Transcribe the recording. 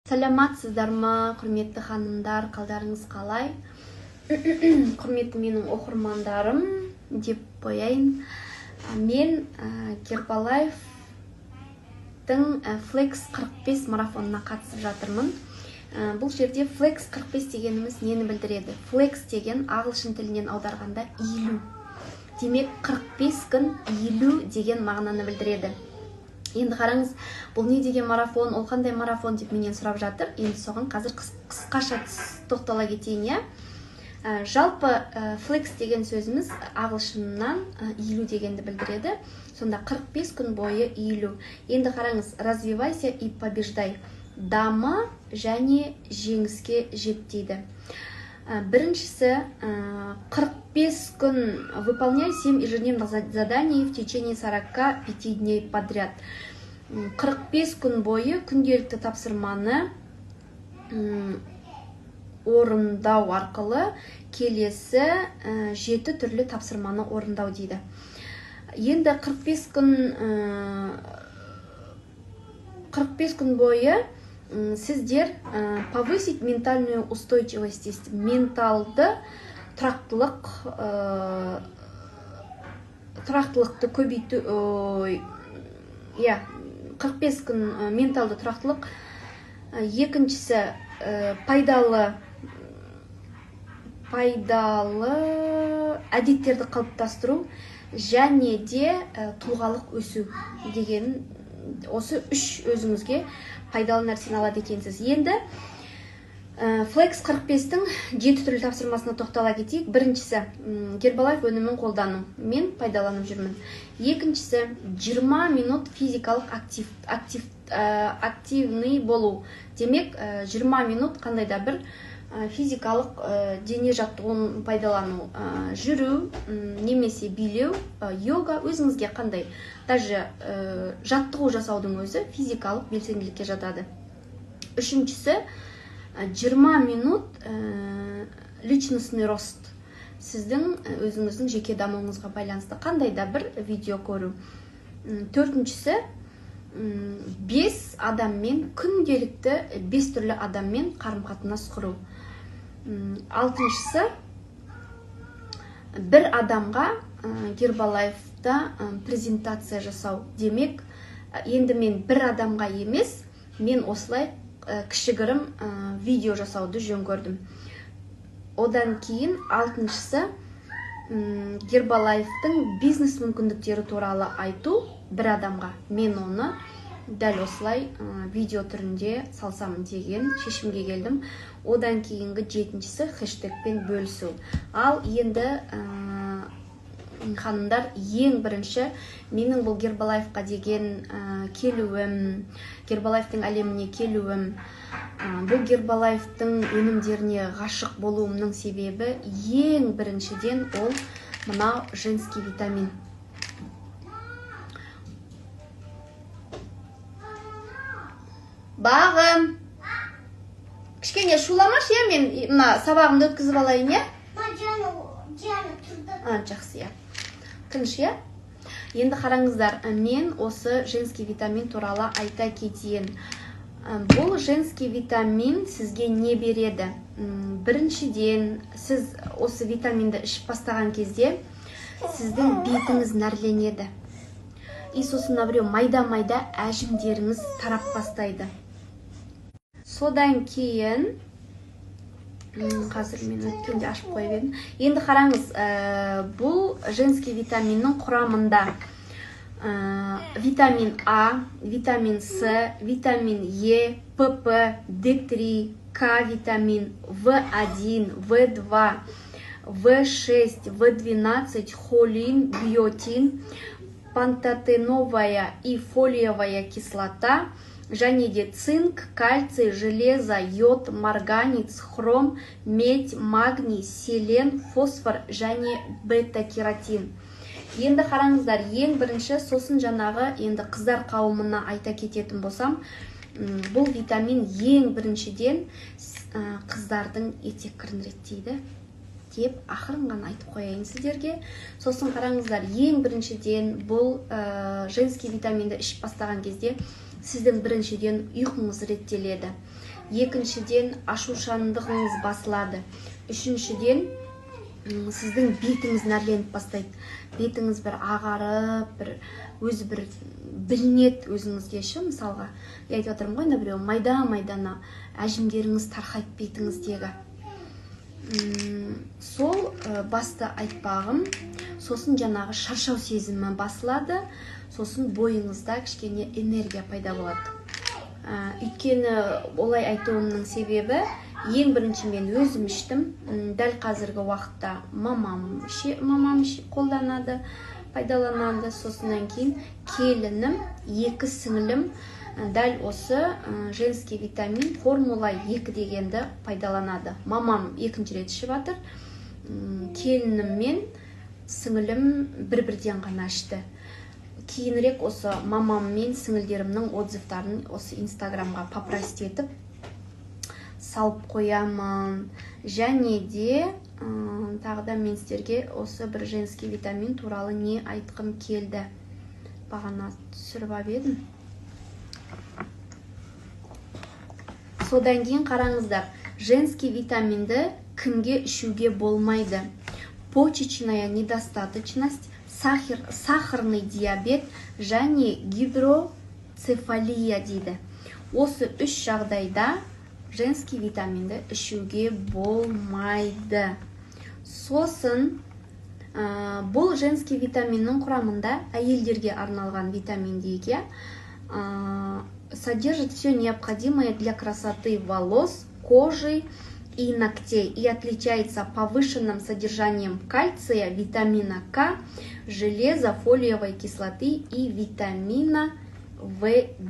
Саламатсыздар ма, құрметті ханымдар, қалдарыңыз қалай? Құрметті менің оқырмандарым деп қояйын. Мен Гербалайфтың Flex 45 марафонына қатысып жатырмын. Бұл жерде Flex 45 дегеніміз нені білдіреді? Flex деген ағылшын тілінен аударғанда иілу. Демек 45 күн иілу деген мағынаны білдіреді. Енді қараңыз, бұл не деген марафон, ол қандай марафон деп менен сұрап жатыр. Енді соған қазір қысқаша тоқтала кетейін, я. Жалпы Flex деген сөзіміз ағылшыннан иілу дегенді білдіреді. Сонда 45 күн бойы иілу. Енді қараңыз, развивайся и побеждай. Дама және жеңіске жет дейді. Біріншісі, 45 күн выполняй 7 ежедневных заданий в течение 45 дней подряд. 45 күн бойы күнделікті тапсырманы орындау арқылы келесі 7 түрлі тапсырманы орындау дейді. Енді 45 күн бойы сіздер повысить ментальную устойчивость, менталды тұрақтылықты көбейту, 45 күн менталды тұрақтылық. Екіншісі пайдалы әдеттерді қалыптастыру және де тұлғалық өсу деген осы үш өзіңізге пайдалы нәрсені алады екенсіз. Енді Flex 45-тің 7 түрлі тапсырмасына тоқтала кетейік. Біріншісі Гербалайф өнімін қолдану. Мен пайдаланып жүрмін. Екіншісі 20 минут физикалық активный болу. Демек 20 минут қандайда бір физикалық дене жаттығуын пайдалану. Жүру, немесе билеу, йога өзіңізге қандай. Даже жаттығу жасаудың өзі физикалық белсенділікке жатады. Үшіншісі 20 минут личностный рост. Сіздің өзіңіздің жеке дамуыңызға байланысты қандайда бір видео көру. Төртіншісі 5 адаммен күнделікті 5 түрлі адаммен қарым-қатынас құру. Алтыншысы бір адамға Гербалайфта презентация жасау. Демек, енді мен бір адамға емес, мен осылай кішігірім видео жасауды жөн көрдім. Одан кейін алтыншысы Гербалайфтың бизнес мүмкіндіктері туралы айту бір адамға. Мен оны дәл осылай видео түрінде салсам деген шешімге келдім. Одан кейінгі жетіншісі хэштегпен бөлісу. Ал енді ханымдар, ең бірінші менің бұл Гербалайфқа деген келуім, Гербалайфтың әлеміне келуім, бұл Гербалайфтың өнімдеріне ғашық болуымның себебі ең біріншіден ол мынау женский витамин. Бағым, кішкене шуламаш, мен мына сабағымды өткізіп алайын, я? Жақсы, я. Тыныш, я? Енді қараңыздар, мен осы женский витамин туралы айта кетейін. Бұл женский витамин сізге не береді? Біріншіден, сіз осы витаминді ішіп бастаған кезде сіздің бетіңіз нәрленеді. И сосын майда-майда әжімдеріңіз тарап бастайды. Содан кейін, қазір мен өткенде ашып қойып едім. Енді қараңыз, бұл женский витаминнің құрамында витамин А, витамин С, витамин Е, ПП, D3, К витамин, В1, В2, В6, В12, холин, биотин, пантотеновая и фолиевая кислота, және де цинк, кальций, железо, йод, марганец, хром, медь, магний, селен, фосфор және бета-кератин. Енді қараңыздар, ең бірінші сосын жаңағы енді қыздар қауымына айта кететін болсам, бұл витамин ең біріншіден қыздардың етеккірін реттейді деп ақырын ғана айтып қояйын сіздерге. Сосын қараңыздар, ең біріншіден бұл женский витаминді ішіп бастаған кезде сіздің біріншіден ұйқыңыз реттеледі. екіншіден ашушаңдығыңыз басылады, үшіншіден сіздің бетіңіз нәрленіп бастайды, бетіңіз бір ағарып, өзі бір білінеді өзіңізге ше, мысалға айтып отырмын ғой, біреу майда-майдана әжімдеріңіз тарқайды бетіңіздегі. Сол басты айтпағым. Сосын жаңағы шаршау сезімі басылады, сосын бойыңызда кішкене энергия пайда болады. Өйткені олай айтуымның себебі, ең бірінші мен өзім іштім, дәл қазіргі уақытта мамам қолданады, пайдаланады, сосынан кейін келінім, екі сіңілім дәл осы женский витамин формула 2 дегенді пайдаланады. Мамам екінші рет ішіп жатыр, келінім мен сіңілім бір-бірден ғана ішті. Кейінірек осы мамам мен сіңілдерімнің отзывтарын осы инстаграмға попросить етіп салып қоямын. Және де тағыда мен сіздерге осы бір женский витамин туралы не айтқым келді. Бағана түсіріп едім. Содан кейін қараңыздар, женский витаминді кімге ішуге болмайды? Почечная недостаточность, сахарный диабет және гидроцефалия дейді. Осы үш жағдайда женский витаминді ішуге болмайды. Сосын бұл женский витаминнің құрамында әйелдерге арналған витамин D содержит все необходимое для красоты волос, кожи и ногтей и отличается повышенным содержанием кальция, витамина К, железа, фолиевой кислоты и витамина В.